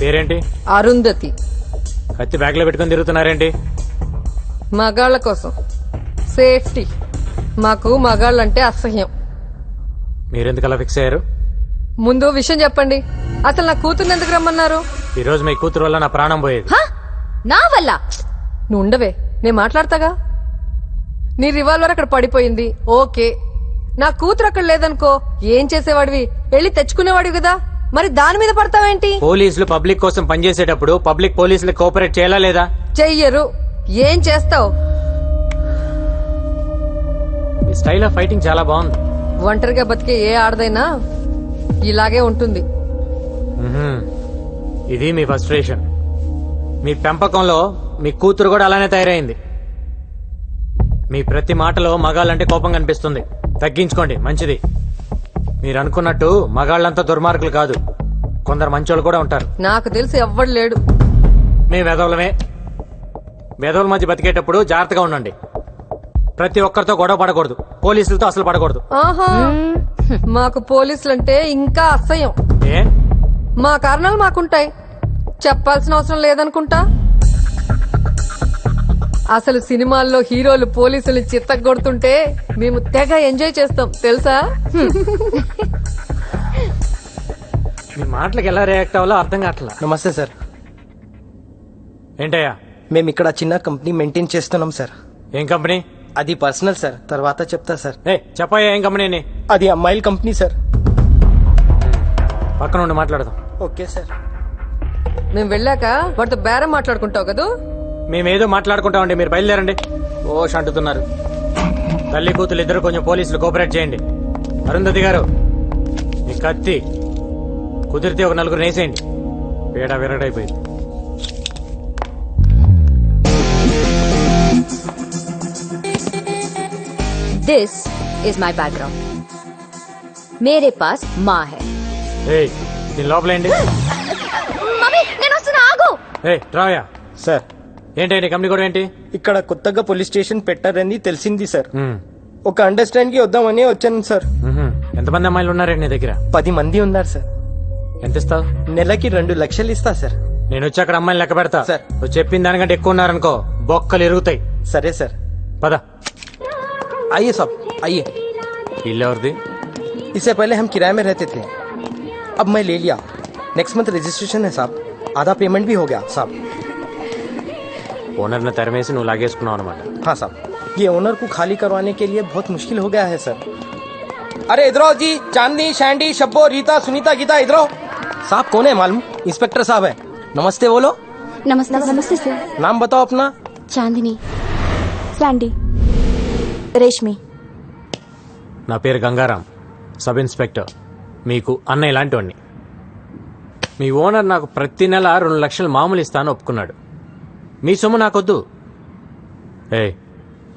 పేరేంటి? అరుంధతి. కత్తి బ్యాగ్ లో పెట్టుకుని తిరుగుతున్నారేంటి? మగాళ్ళ కోసం సేఫ్టీ. మాకు మగాళ్ళంటే అసహ్యం. మీరెందుకు అలా ఫిక్స్ అయ్యారు? ముందు విషయం చెప్పండి. అసలు నా కూతుర్ని ఎందుకు రమ్మన్నారు? ఈ రోజు మీ కూతురు వల్ల నా ప్రాణం పోయేది. నా వల్ల? నువ్వు ఉండవే, నేను మాట్లాడతాగా. నీ రివాల్వర్ అక్కడ పడిపోయింది, ఓకే. నా కూతురు అక్కడ లేదనుకో, ఏం చేసేవాడివి? వెళ్ళి తెచ్చుకునేవాడివి కదా, మరి దాని మీద పడతావేంటి? పోలీసులు పబ్లిక్ కోసం పనిచేసేటప్పుడు పబ్లిక్ పోలీసులకు కోఆపరేట్ చేయాలా లేదా? చెయ్యరు. ఏం చేస్తావు? మీ స్టైల్ ఆఫ్ ఫైటింగ్ చాలా బాగుంది. ఒంటరిగా బతికే ఏ ఆడదైనా ఇలాగే ఉంటుంది. ఇది మీ ఫ్రస్ట్రేషన్. మీ పెంపకంలో మీ కూతురు కూడా అలానే తయారైంది. మీ ప్రతి మాటలో మగాళ్ళంటే కోపం కనిపిస్తుంది. తగ్గించుకోండి, మంచిది. మీరు అనుకున్నట్టు మగాళ్ళంతా దుర్మార్గులు కాదు, కొందరు మంచోళ్ళు కూడా ఉంటారు. నాకు తెలిసి ఎవ్వడు లేడు. మేము వెధవులమే. వెధవుల మధ్య బతికేటప్పుడు జాగ్రత్తగా ఉండండి. ప్రతి ఒక్కరితో గొడవ పడకూడదు, పోలీసులతో అసలు పడకూడదు. ఆహా, మాకు పోలీసులంటే ఇంకా అసహ్యం. ఏ? మా కారణాలు మాకుంటాయి, చెప్పాల్సిన అవసరం లేదనుకుంటా. అసలు సినిమాల్లో హీరోలు పోలీసులు చిత్తగొడుతుంటే మేము తెగ ఎంజాయ్ చేస్తాం తెలుసా. మీ మాటలకు ఎలా రియాక్ట్ అవ్వాలో అర్థం కావట్లా. నమస్తే సార్. ఏంటయ్యా? మేము ఇక్కడ చిన్న కంపెనీ మెయింటైన్ చేస్తున్నాం సార్. ఏం కంపెనీ? అది పర్సనల్ సార్, తర్వాత చెప్తా సార్. చెప్పయ్యా, ఏం కంపెనీ? అది అమ్మాయిల కంపెనీ సార్. పక్కన ఉండి మాట్లాడదాం. Okay sir. మేము వెళ్ళాక వాటితో బేరం మాట్లాడుకుంటావు కదా. మేమేదో మాట్లాడుకుంటామండి, మీరు బయలుదేరండి. ఓష్ అంటున్నారు. తల్లి కూతురు ఇద్దరు కొంచెం పోలీసులు కోఆపరేట్ చేయండి. అరుంధతి గారు, మీ కత్తి కుదిరితే ఒక నలుగురు నేసేయండి. పేడ విరగడైపోయింది. This is my background. मेरे पास माँ है. దీని లోపలేండి. మమ్మీ నేను వస్తున్నా, ఆగు. రావయ్యా. సార్, ఏంటండి కంపెనీ కూడా ఏంటి? ఇక్కడ కొత్తగా పోలీస్ స్టేషన్ పెట్టారని తెలిసింది సార్. ఒక అండర్స్టాండ్ కి వద్దామని వచ్చాను సార్. ఎంతమంది అమ్మాయిలు ఉన్నారండి నీ దగ్గర? 10 మంది ఉన్నారు సార్. ఎంత ఇస్తావు? నెలకి 2 లక్షలు ఇస్తా సార్. నేను వచ్చి అక్కడ అమ్మాయిలు లెక్క పెడతా సార్. నువ్వు చెప్పిన దానికంటే ఎక్కువ ఉన్నారనుకో బొక్కలు ఎరుగుతాయి. సరే సార్. పద. आइए साहब, आइए. ఇల్లు ఎవరిది? इससे पहले हम किराए में रहते थे, अब मैं ले लिया. नेक्स्ट मंथ रजिस्ट्रेशन है साहब, आधा पेमेंट भी हो गया साहब. ఓనర్ని తెరమేసి నువ్వు లాగేసుకున్నావు అనమాట. हाँ साहब, ये ओनर को खाली करवाने के लिए बहुत मुश्किल हो गया है सर. अरे इधर आओ जी, चांदनी, शैंडी, शब्बो, रीता, सुनीता, गीता, इधर आओ. साहब कौन है मालूम? इंस्पेक्टर साहब है. नमस्ते बोलो. नमस्ते. नमस्ते सर. नाम बताओ अपना. चांदनी, सैंडी, రేష్మి. నా పేరు గంగారాం, సబ్ ఇన్స్పెక్టర్. మీకు అన్నయ్య లాంటివాడిని. మీ ఓనర్ నాకు ప్రతి నెల 2 లక్షలు మామూలు ఇస్తాను ఒప్పుకున్నాడు. మీ సొమ్ము నాకొద్దు.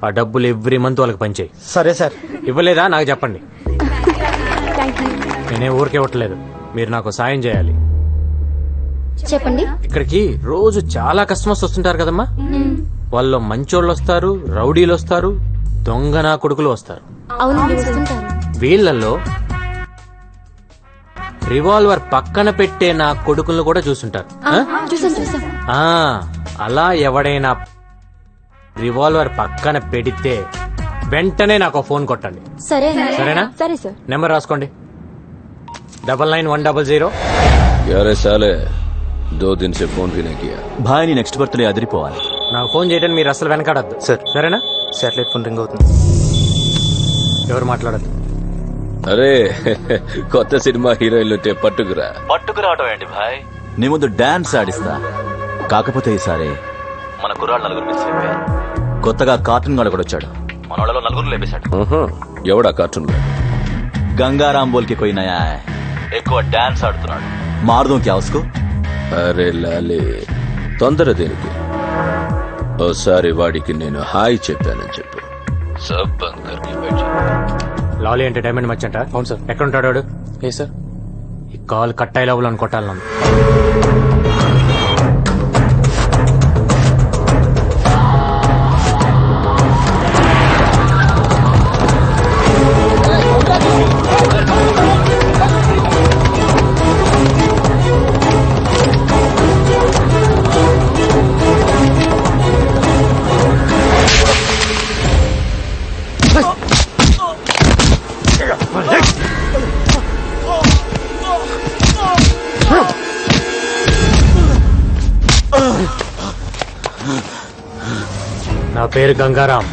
ఆ డబ్బులు ఎవ్రీ మంత్ వాళ్ళకి పంచేయి. సరే సార్. ఇవ్వలేదా నాకు చెప్పండి. Thank you. నేనే ఊరికే ఇవ్వట్లేదు, మీరు నాకు సాయం చేయాలి. చెప్పండి. ఇక్కడికి రోజు చాలా కస్టమర్స్ వస్తుంటారు కదమ్మా. వాళ్ళు మంచోళ్ళు వస్తారు, రౌడీలు వస్తారు, దొంగ నా కొడుకులు వస్తారు. అవునండి, వస్తుంటారు. వీళ్ళల్లో రివాల్వర్ పక్కన పెట్టే నా కొడుకులను కూడా చూసుంటారు. చూసాం. అలా ఎవడైనా రివాల్వర్ పక్కన పెడితే వెంటనే నాకు ఫోన్ కొట్టండి. సరేనా? సరే సార్. నెంబర్ రాసుకోండి. 99-100. क्या रे साले, 2 दिन से फोन भी नहीं किया. భాయ్ని నెక్స్ట్ బర్త్డే అదిరిపోవాలి. నాకు ఫోన్ చేయడానికి మీరు అసలు వెనకాడద్దు సార్. సరేనా? శాటిలైట్ ఫోన్ రింగ్ అవుతుంది. ఎవరు మాట్లాడద్దు. అరే కొత్త సినిమా హీరోయిన్లు పట్టుకురా. పట్టుకురావటం ఏంటి భాయ్, నీ ముందు డాన్స్ ఆడిస్తా. కాకపోతే ఈసారి మన కుర్రాళ్ళు 4 మిస్ అయిపోయారు. కొత్తగా కార్టూన్ గాడు కూడా వచ్చాడు, మన వాళ్ళలో 4 లేపేశాడు. ఎవడా కార్టూన్ గా? గంగారాం బోల్కి कोई नया है, ఎక్కువ డాన్స్ ఆడుతున్నాడు. మారుదాం క్యా ఉస్కో? అరే లాలే, తొందర దేనికి? ఓసారి వాడికి నేను హాయ్ చెప్పానని చెప్పు. సబ్ బంద్ కర్కే బైఠ. లాలీ ఎంటర్టైన్మెంట్ మర్చెంట. అవును సార్. ఎక్కడ ఉంటాడు వాడు? ఏ సార్? ఈ కాల్ కట్ అయ్యే లోపల కొట్టాలి నన్ను. నా పేరు గంగారాం.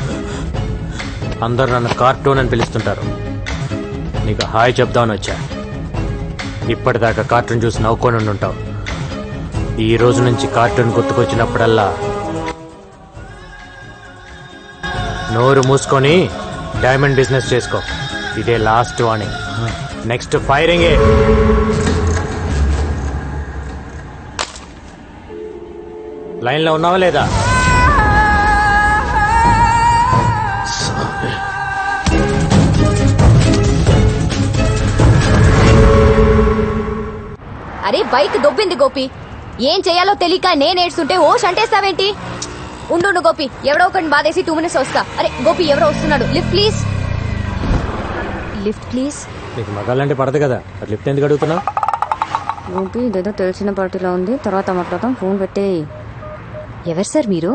అందరు నన్ను కార్టూన్ అని పిలుస్తుంటారు. నీకు హాయ్ చెప్దామని వచ్చా. ఇప్పటిదాకా కార్టూన్ చూసి నవ్వుకొని ఉంటావు. ఈ రోజు నుంచి కార్టూన్ గుర్తుకొచ్చినప్పుడల్లా నోరు మూసుకొని డైమండ్ బిజినెస్ చేసుకో. ఇదే లాస్ట్ వార్నింగ్. నెక్స్ట్ ఫైరింగే. లైన్లో ఉన్నావా లేదా? అరే బైక్ దొబ్బింది గోపి. ఏం చేయాలో తెలియక నేను ఏడ్చుంటే ఓ షంటేస్తావేంటి? ఉండు గోపి, ఎవడో ఒకటి బాధేసి 2 minutes వస్తా. అరే గోపి, ఎవరో వస్తున్నాడు. Lift please. Lift please. నీకు మగాళ్ళంటే పడదు కదా, అది లిఫ్ట్ ఎందుకు అడుగుతున్నావు? గోపి, ఇదేదో తెలిసిన పార్టీలో ఉంది, తర్వాత మాట్లాడతాం. ఫోన్ పెట్టే. ఎవరు సార్ మీరు?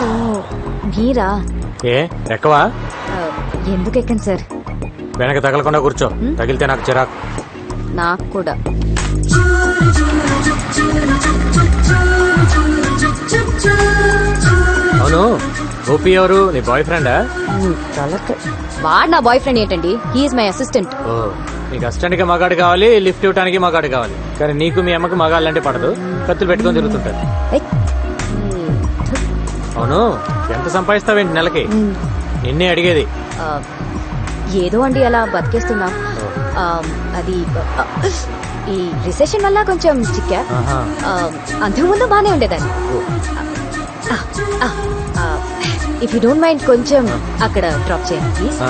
ఓ మీరా? ఏ ఎక్కవా? ఎందుకు ఎక్కండి సార్? వెనక తగలకుండా కూర్చో. తగిలితే నాకు చిరాకు. నాకు కూడా. అవును, గోపి ఎవరు? నీ బాయ్ ఫ్రెండా? వాడు నా బాయ్ ఫ్రెండ్ ఏంటండి? He is my assistant. ఓ, నీకు అసిస్టెంట్ కి మగాడు కావాలి, లిఫ్ట్ ఇవ్వడానికి మగాడు కావాలి. కానీ నీకు మీ అమ్మకి మగాళ్ళంటే పడదు. కత్తులు పెట్టుకొని తిరుగుతుంటారు. అవును, ఎంత సంపాదిస్తావేంటి నెలకి? నిన్నే అడిగేది. ఏదో అండి అలా బతికేస్తున్నాం. అది ఈ రిసెషన్ వల్ల కొంచెం చిక్కా. ఆహా. అంతకుముందు బానే ఉండేదాన్ని. ఇఫ్ యూ డోంట్ మైండ్ కొంచెం అక్కడ డ్రాప్ చేయండి ప్లీజ్. ఆ.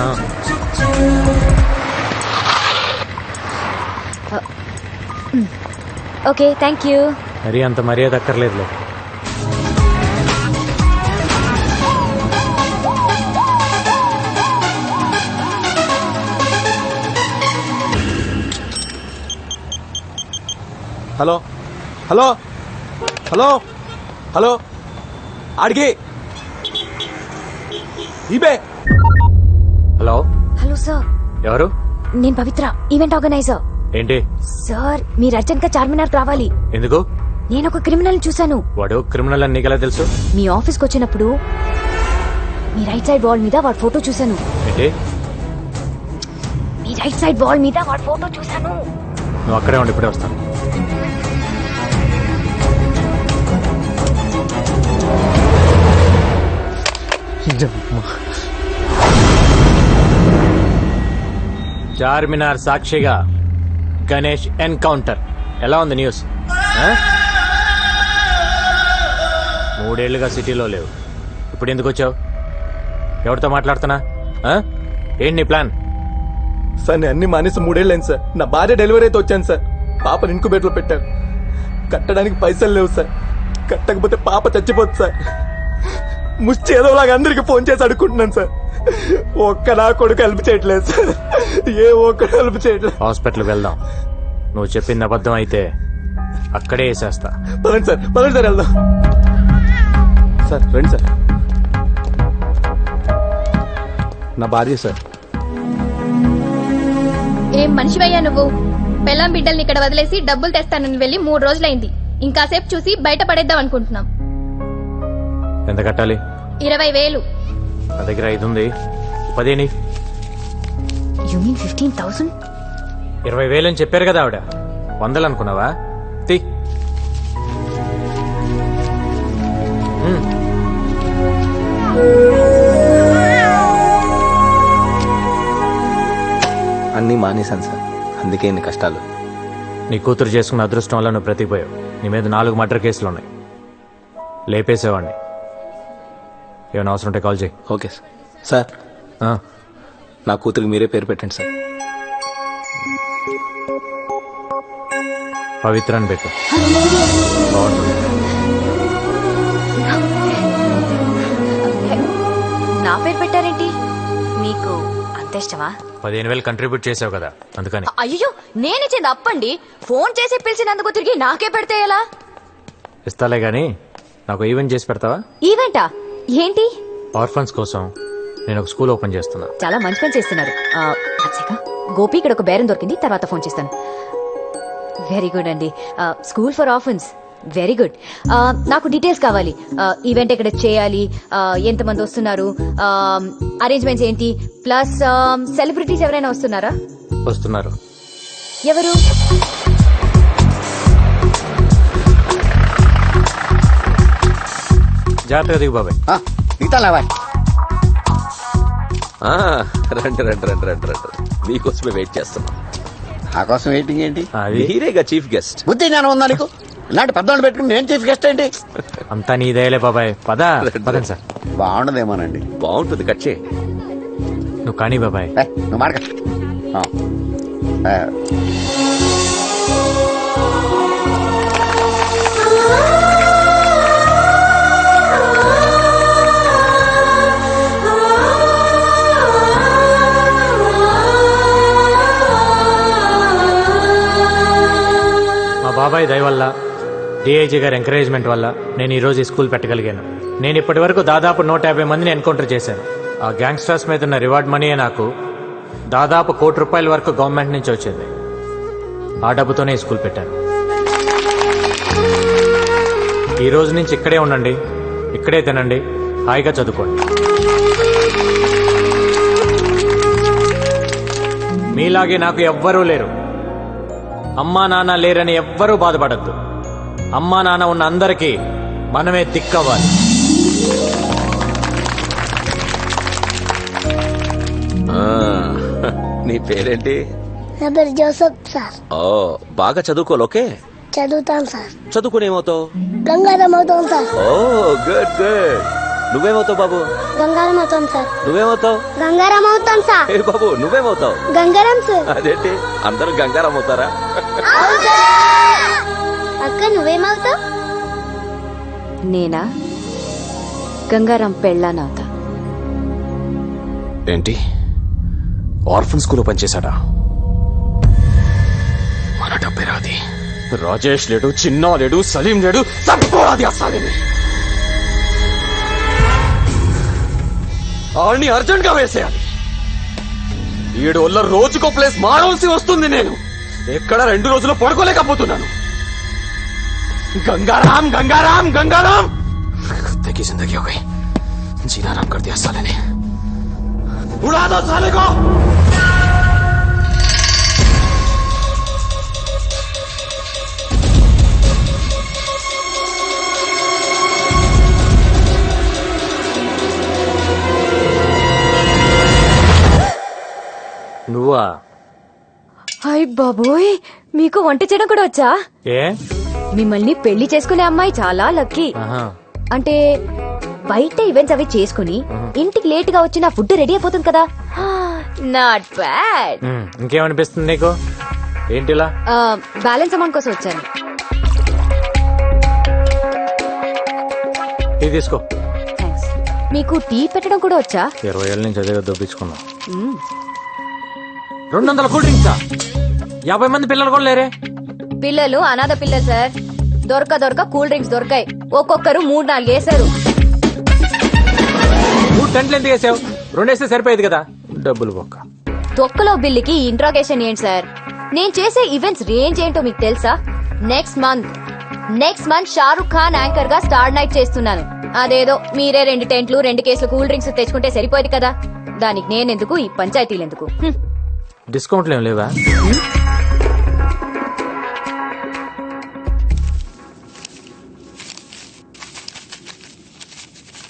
Okay, thank you. మరీ అంత మర్యాద అక్కర్లేదులే. హలో హలో హలో హలో అడిగి ఇబే. హలో, హలో సార్, ఎవరు? నేను పవిత్ర, ఈవెంట్ ఆర్గనైజర్. ఏంటి? సార్, మీరు అర్జెంట్ గా చార్మినార్ రావాలి. ఎందుకు? నేను ఒక క్రిమినల్ చూశాను. వాడు క్రిమినల్ అని నీకెలా తెలుసు? మీ ఆఫీస్కి వచ్చినప్పుడు మీ రైట్ సైడ్ వాల్ మీద వాడి ఫోటో చూశాను. ఏంటి? మీ రైట్ సైడ్ వాల్ మీద వాడి ఫోటో చూశాను. నువ్వు అక్కడే ఉండి ఇప్పుడే వస్తాను. చార్మినార్ సాక్షిగా గణేష్ ఎన్కౌంటర్. ఎలా ఉంది న్యూస్? 3 ఏళ్లుగా సిటీలో లేవు. ఇప్పుడు ఎందుకు వచ్చావు? ఎవరితో మాట్లాడుతున్నా? ఏంటి నీ ప్లాన్? సార్ నేను అన్ని మానేసి 3 ఏళ్ళైంది సార్. నా భార్య డెలివరీ అయితే వచ్చాను సార్. పాపను ఇంకుబేట్లో పెట్టారు. కట్టడానికి పైసలు లేవు సార్. కట్టకపోతే పాప చచ్చిపోతుంది సార్. ముష్టి ఏదోలాగా అందరికి ఫోన్ చేసి అడుక్కుంటున్నాను సార్. ఒక్క నా కొడుకు హెల్ప్ చేయట్లేదు సార్. ఏ ఒక్కడు హెల్ప్ చేయట్లేదు. హాస్పిటల్కి వెళ్దాం. నువ్వు చెప్పింది అబద్ధం అయితే అక్కడే వేసేస్తా. పదండి సార్, పదండి సార్, వెళ్దాం సార్. రండి సార్. నా భార్య సార్. ఏం మనిషివయ్యా నువ్వు? పెళ్ళాం బిడ్డల్ని ఇక్కడ వదిలేసి డబ్బులు తెస్తానని వెళ్ళి 3 రోజులైంది. ఇంకాసేపు చూసి బయట పడేద్దాం అనుకుంటున్నాం. ఎంత కట్టాలి? 20,000. నా దగ్గర 5 ఉంది. 10 యు మీన్ 15,000? 20,000 అని చెప్పారు కదా ఆవిడ. 100 అనుకున్నావా? తీ. అన్నీ మానేశాను సార్. అందుకే ఇన్ని కష్టాలు. నీ కూతురు చేసుకున్న అదృష్టం వల్ల నువ్వు బ్రతికిపోయావు. నీ మీద 4 మర్డర్ కేసులు ఉన్నాయి. లేపేసేవాడిని. ఏమైనా అవసరం ఉంటే కాల్ చేయి. Okay sir. సార్, నా కూతురికి మీరే పేరు పెట్టండి సార్. పవిత్ర అని పెట్టు. బాగుంటుంది. నా పేరు పెట్టారేంటి? మీకు అంత ఇష్టమా? 15,000 కంట్రిబ్యూట్ చేసావు కదా, అందుకని. అయ్యో, నేనిచ్చింది అప్పండి. ఫోన్ చేసి పిలిచినందుకు తిరిగి నాకే పెడితే ఎలా? ఇస్తాలే గానీ నాకు ఈవెంట్ చేసి పెడతావా? ఈవెంటా? ఏంటి? ఆర్ఫన్స్ కోసం నేను ఒక స్కూల్ ఓపెన్ చేస్తున్నా. చాలా మంచి పని చేస్తున్నారు. గోపి, ఇక్కడ ఒక బేరం దొరికింది, తర్వాత ఫోన్ చేస్తాను. వెరీ గుడ్ అండి. School for orphans. Very good. నాకు డీటెయిల్స్ కావాలి. ఈవెంట్ ఎక్కడ చేయాలి, ఎంతమంది వస్తున్నారు, అరేంజ్మెంట్స్ ఏంటి, ప్లస్ సెలబ్రిటీస్ ఎవరైనా వస్తున్నారా? వస్తున్నారు. ఎవరు? జాగ్రత్తగా దిగు బాబాయ్. ఆ, రండి రండి రండి రండి రండి. మీకోసమే వెయిట్ చేస్తున్నాం. నా కోసం వెయిటింగ్ ఏంటి? అది మీరేగా చీఫ్ గెస్ట్. బుద్ధి జ్ఞానం ఉందా నీకు? ఇలాంటి పెద్దవాళ్ళు పెట్టుకుని నేను చీఫ్ గెస్ట్ ఏంటి? అంతా నీదేలే బాబాయ్. పదండి సార్. బాగుండదేమోనండి. బాగుంటుంది, కట్ చేయి. నువ్వు కానీ బాబాయ్. నువ్వు మాడక. మా బాబాయ్ దయ వల్ల, డిఐజీ గారి ఎంకరేజ్మెంట్ వల్ల నేను ఈ రోజు ఈ స్కూల్ పెట్టగలిగాను. నేను ఇప్పటి వరకు దాదాపు 150 మందిని ఎన్కౌంటర్ చేశాను. ఆ గ్యాంగ్స్టర్స్ మీద ఉన్న రివార్డ్ మనీయే నాకు దాదాపు ₹1 కోటి వరకు గవర్నమెంట్ నుంచి వచ్చింది. ఆ డబ్బుతోనే ఈ స్కూల్ పెట్టాను. ఈ రోజు నుంచి ఇక్కడే ఉండండి, ఇక్కడే తినండి, హాయిగా చదువుకోండి. మీలాగే నాకు ఎవ్వరూ లేరు. అమ్మా నాన్న లేరని ఎవ్వరూ బాధపడద్దు. అమ్మా నాన్న ఉన్న అందరికీ మనమే దిక్కవ్వాలి. ఆ, నీ పేరేంటి? నా పేరు జోసఫ్ సార్. ఓ, బాగా చదువుకోవాలి. ఓకే, చదువుతాను సార్. చదువుకుని ఏమవుతావు? గంగారం అవుతాం సార్. ఓ గుడ్ గుడ్. నువ్వేమవుతావు బాబు? గంగారం అవుతాం సార్. నువ్వేమవుతావు? గంగారం అవుతాం సార్. ఏ బాబు, నువ్వేమవుతావు? గంగారం సార్. అదేంటి అందరూ గంగారం అవుతారా? అక్క నువ్వేమవుతావు? నేనా? గంగారాం పెళ్ళానవుతా. ఏంటి, ఆర్ఫన్ స్కూల్లో పనిచేశాడా? మన డబ్బే రాది. రాజేష్ లేడు, చిన్నా లేడు, సలీం లేడు, తట్టుకోరాది ఆ సలీం. ఆడిని అర్జెంట్ గా వేసేయాలి. 7 వల్ల రోజుకో ప్లేస్ మారవలసి వస్తుంది. నేను ఎక్కడ 2 రోజులు పడుకోలేకపోతున్నాను. गंगाराम गंगाराम गंगाराम कुत्ते की जिंदगी हो गई. जीना आराम कर दिया साले ने. उड़ा दो साले को. నువ్వా? హాయ్ బాబోయ్, మీకు వంట చేయడం కూడా వచ్చా? ఏ మిమ్మల్ని పెళ్లి చేసుకునే అమ్మాయి చాలా లక్కీ. ఆహా. అంటే బయట ఈవెంట్స్ అవి చేసుకుని ఇంటికి లేట్ గా వచ్చి నా ఫుడ్ రెడీ అయిపోతుంది కదా. Not bad. ఇంకేమనిపిస్తుంది నీకు? ఏంటిలా? బ్యాలెన్స్ అమౌంట్ కోసం వచ్చాను. ఇది తీసుకో. థ్యాంక్స్. మీకు టీ పెట్టడం కూడా వచ్చా? 20 ఏళ్ళ నుంచి అదే దొబ్బించుకున్నా. 200 కూల్ డ్రింక్సా? 50 మంది పిల్లలు కూడా లేరే? పిల్లలు అనాథ పిల్లలు సార్. దొరక కూల్ డ్రింక్స్ దొరకాయి. ఒక్కొక్కరు 3-4 వేశారు. 3 టెంట్లు ఎందుకు వేసావు? 2 వేస్తే సరిపోయేది కదా. డబ్బులు బొక్క. తొక్కలో బిల్లుకి ఇంట్రాగేషన్ ఏంటి సార్? నేను చేసే ఈవెంట్స్ రేంజ్ ఏంటో మీకు తెలుసా? Next month Shahrukh Khan anchor గా స్టార్ నైట్ చేస్తున్నాను. అదేదో మీరే 2 టెంట్లు 2 కేసులు కూల్ డ్రింక్స్ తెచ్చుకుంటే సరిపోయేది కదా. దానికి నేనెందుకు, ఈ పంచాయతీలు ఎందుకు? డిస్కౌంట్లు ఏం లేవా?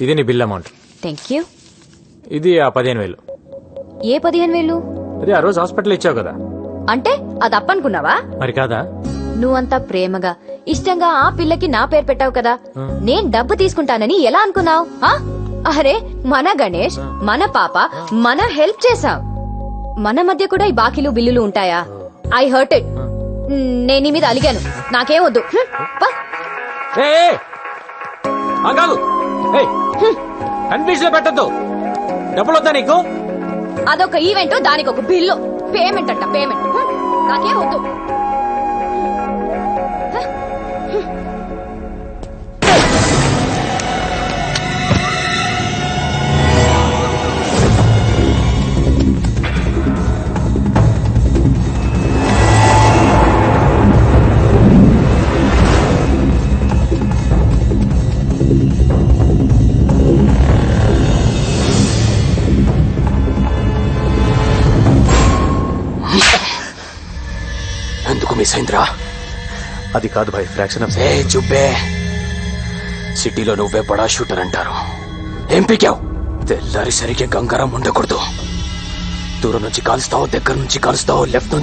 ఇది నీ బిల్ అమౌంట్. Thank you. ఇది ఆ 15,000. ఏ 15,000? అది ఆ రోజు హాస్పిటల్ ఇచ్చావు కదా. అంటే అది అప్పనుకున్నావా? మరి కాదా? నువ్వంతా ప్రేమగా ఇష్టంగా ఆ పిల్లకి నా పేరు పెట్టావు కదా. నేను డబ్బు తీసుకుంటానని ఎలా అనుకున్నావు? అరే, మన గణేష్, మన పాప, మన హెల్ప్ చేసాం. మన మధ్య కూడా ఈ బాకీలు బిల్లులు ఉంటాయా? I hurt it. నేను నీ మీద అలిగాను. నాకేం వద్దు. కన్ఫ్యూజన్ లో పెట్టద్దు. డబ్బులు వద్దా నీకు? అదొక ఈవెంట్, దానికి ఒక బిల్లు. పేమెంట్ అంట పేమెంట్. నాకేం వద్దు. ఎందుకు మిస్ అయిందిరా? అది కాదు భాయ్, ఫ్రాక్షన్ ఆఫ్ ఏ చుబ్బే, సిటీలో నువ్వే బడా షూటర్ అంటారు. ఏం పీకావు? తెల్లారి సరిగ్గా గంగారం ఉండకూడదు. దూరం నుంచి కాలుస్తావు, దగ్గర నుంచి కాలుస్తావు, లెఫ్ట్ నుంచి